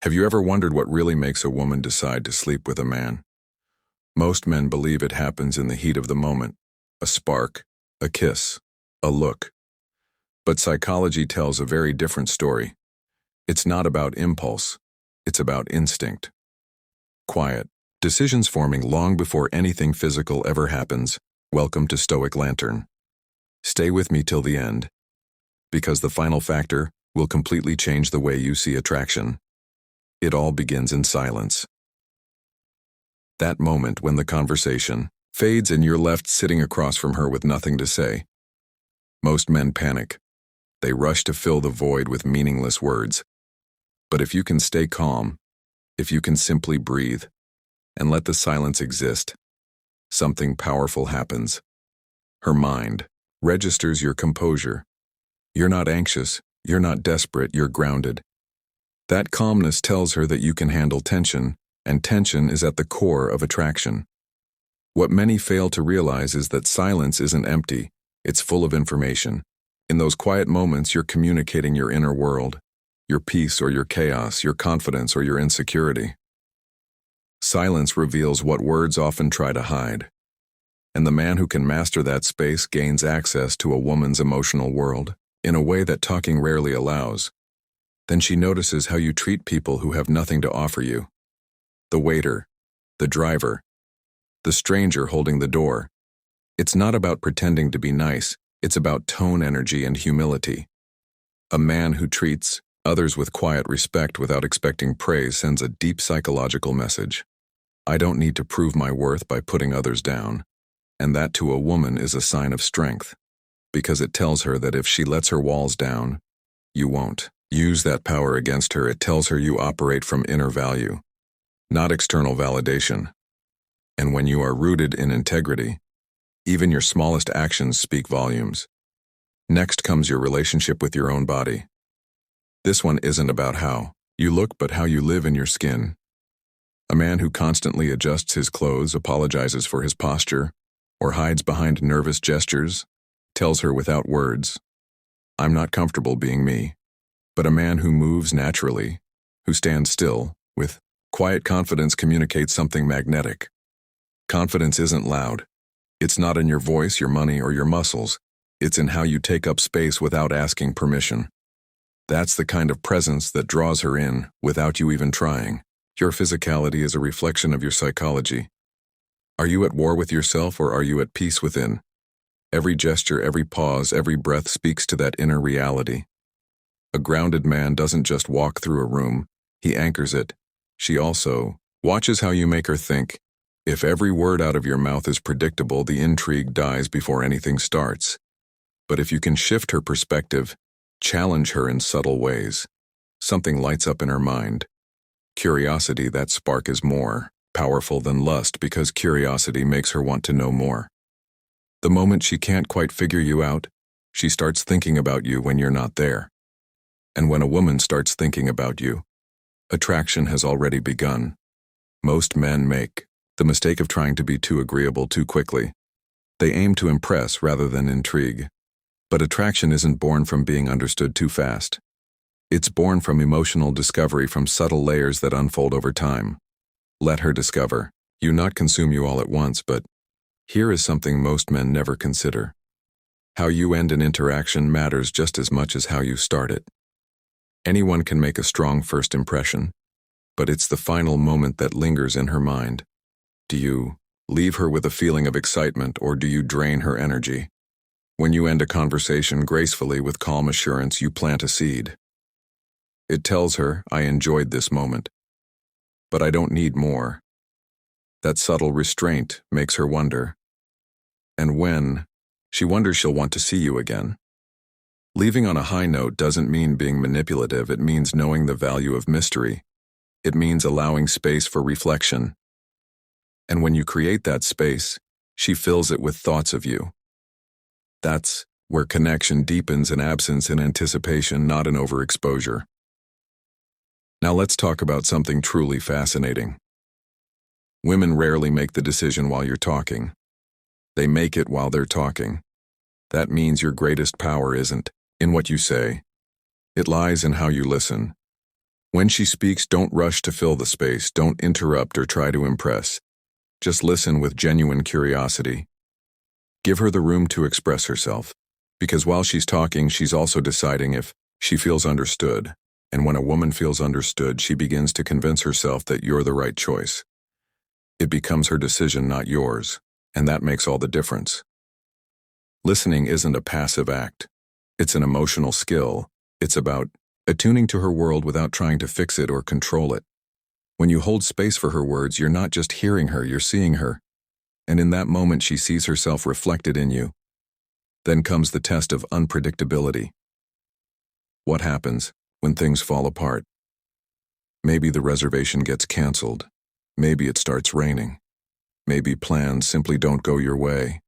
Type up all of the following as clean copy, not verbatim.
Have you ever wondered what really makes a woman decide to sleep with a man? Most men believe it happens in the heat of the moment, a spark, a kiss, a look. But psychology tells a very different story. It's not about impulse, it's about instinct. Quiet, decisions forming long before anything physical ever happens. Welcome to Stoic Lantern. Stay with me till the end, because the final factor will completely change the way you see attraction. It all begins in silence. That moment when the conversation fades and you're left sitting across from her with nothing to say. Most men panic. They rush to fill the void with meaningless words. But if you can stay calm, if you can simply breathe, and let the silence exist, something powerful happens. Her mind registers your composure. You're not anxious, you're not desperate, you're grounded. That calmness tells her that you can handle tension, and tension is at the core of attraction. What many fail to realize is that silence isn't empty, it's full of information. In those quiet moments, you're communicating your inner world, your peace or your chaos, your confidence or your insecurity. Silence reveals what words often try to hide. And the man who can master that space gains access to a woman's emotional world in a way that talking rarely allows. Then she notices how you treat people who have nothing to offer you. The waiter, the driver, the stranger holding the door. It's not about pretending to be nice, it's about tone, energy, and humility. A man who treats others with quiet respect without expecting praise sends a deep psychological message. I don't need to prove my worth by putting others down. And that to a woman is a sign of strength, because it tells her that if she lets her walls down, you won't use that power against her. It tells her you operate from inner value, not external validation. And when you are rooted in integrity, even your smallest actions speak volumes. Next comes your relationship with your own body. This one isn't about how you look, but how you live in your skin. A man who constantly adjusts his clothes, apologizes for his posture, or hides behind nervous gestures, tells her without words, I'm not comfortable being me. But a man who moves naturally, who stands still, with quiet confidence communicates something magnetic. Confidence isn't loud. It's not in your voice, your money, or your muscles. It's in how you take up space without asking permission. That's the kind of presence that draws her in without you even trying. Your physicality is a reflection of your psychology. Are you at war with yourself or are you at peace within? Every gesture, every pause, every breath speaks to that inner reality. A grounded man doesn't just walk through a room, he anchors it. She also watches how you make her think. If every word out of your mouth is predictable, the intrigue dies before anything starts. But if you can shift her perspective, challenge her in subtle ways, something lights up in her mind. Curiosity, that spark is more powerful than lust because curiosity makes her want to know more. The moment she can't quite figure you out, she starts thinking about you when you're not there. And when a woman starts thinking about you, attraction has already begun. Most men make the mistake of trying to be too agreeable too quickly. They aim to impress rather than intrigue. But attraction isn't born from being understood too fast. It's born from emotional discovery, from subtle layers that unfold over time. Let her discover you, not consume you all at once, but here is something most men never consider. How you end an interaction matters just as much as how you start it. Anyone can make a strong first impression, but it's the final moment that lingers in her mind. Do you leave her with a feeling of excitement, or do you drain her energy? When you end a conversation gracefully with calm assurance, you plant a seed. It tells her, I enjoyed this moment, but I don't need more. That subtle restraint makes her wonder. And when she wonders, she'll want to see you again. Leaving on a high note doesn't mean being manipulative, it means knowing the value of mystery. It means allowing space for reflection. And when you create that space, she fills it with thoughts of you. That's where connection deepens in absence and anticipation, not in overexposure. Now let's talk about something truly fascinating. Women rarely make the decision while you're talking. They make it while they're talking. That means your greatest power isn't in what you say. It lies in how you listen. When she speaks, don't rush to fill the space, don't interrupt or try to impress. Just listen with genuine curiosity. Give her the room to express herself, because while she's talking, she's also deciding if she feels understood. And when a woman feels understood, she begins to convince herself that you're the right choice. It becomes her decision, not yours, and that makes all the difference. Listening isn't a passive act. It's an emotional skill. It's about attuning to her world without trying to fix it or control it. When you hold space for her words, you're not just hearing her, you're seeing her. And in that moment, she sees herself reflected in you. Then comes the test of unpredictability. What happens when things fall apart? Maybe the reservation gets canceled. Maybe it starts raining. Maybe plans simply don't go your way.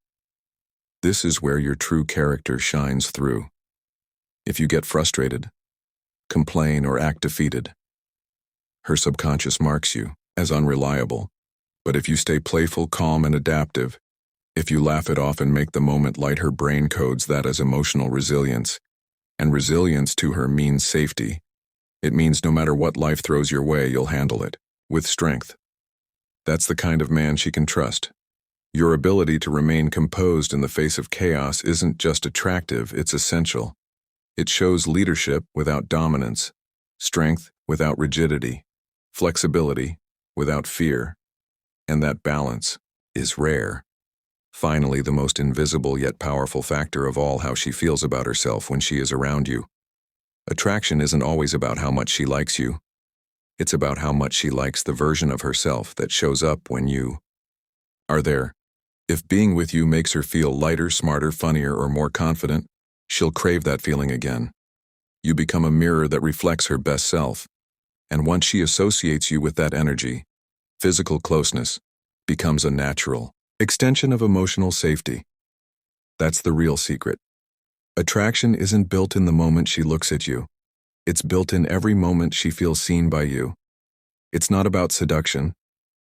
This is where your true character shines through. If you get frustrated, complain, or act defeated, her subconscious marks you as unreliable. But if you stay playful, calm, and adaptive, if you laugh it off and make the moment light, her brain codes that as emotional resilience. And resilience to her means safety. It means no matter what life throws your way, you'll handle it with strength. That's the kind of man she can trust. Your ability to remain composed in the face of chaos isn't just attractive, it's essential. It shows leadership without dominance, strength without rigidity, flexibility without fear, and that balance is rare. Finally, the most invisible yet powerful factor of all, how she feels about herself when she is around you. Attraction isn't always about how much she likes you. It's about how much she likes the version of herself that shows up when you are there. If being with you makes her feel lighter, smarter, funnier, or more confident, she'll crave that feeling again. You become a mirror that reflects her best self. And once she associates you with that energy, physical closeness becomes a natural extension of emotional safety. That's the real secret. Attraction isn't built in the moment she looks at you. It's built in every moment she feels seen by you. It's not about seduction.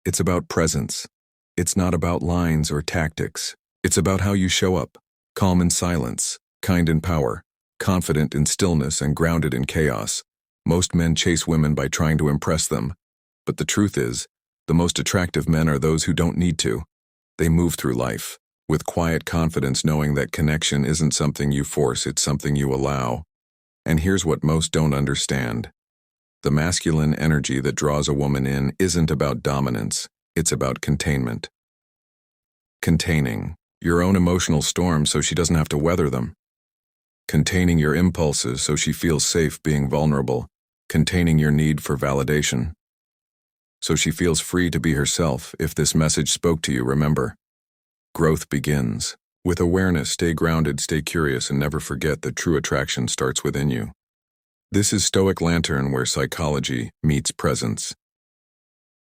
It's about presence. It's not about lines or tactics. It's about how you show up, calm in silence, kind in power, confident in stillness, and grounded in chaos. Most men chase women by trying to impress them. But the truth is, the most attractive men are those who don't need to. They move through life with quiet confidence, knowing that connection isn't something you force, it's something you allow. And here's what most don't understand. The masculine energy that draws a woman in isn't about dominance, it's about containment. Containing your own emotional storms so she doesn't have to weather them. Containing your impulses so she feels safe being vulnerable. Containing your need for validation so she feels free to be herself. If this message spoke to you, remember, growth begins with awareness. Stay grounded, stay curious, and never forget that true attraction starts within you. This is Stoic Lantern, where psychology meets presence.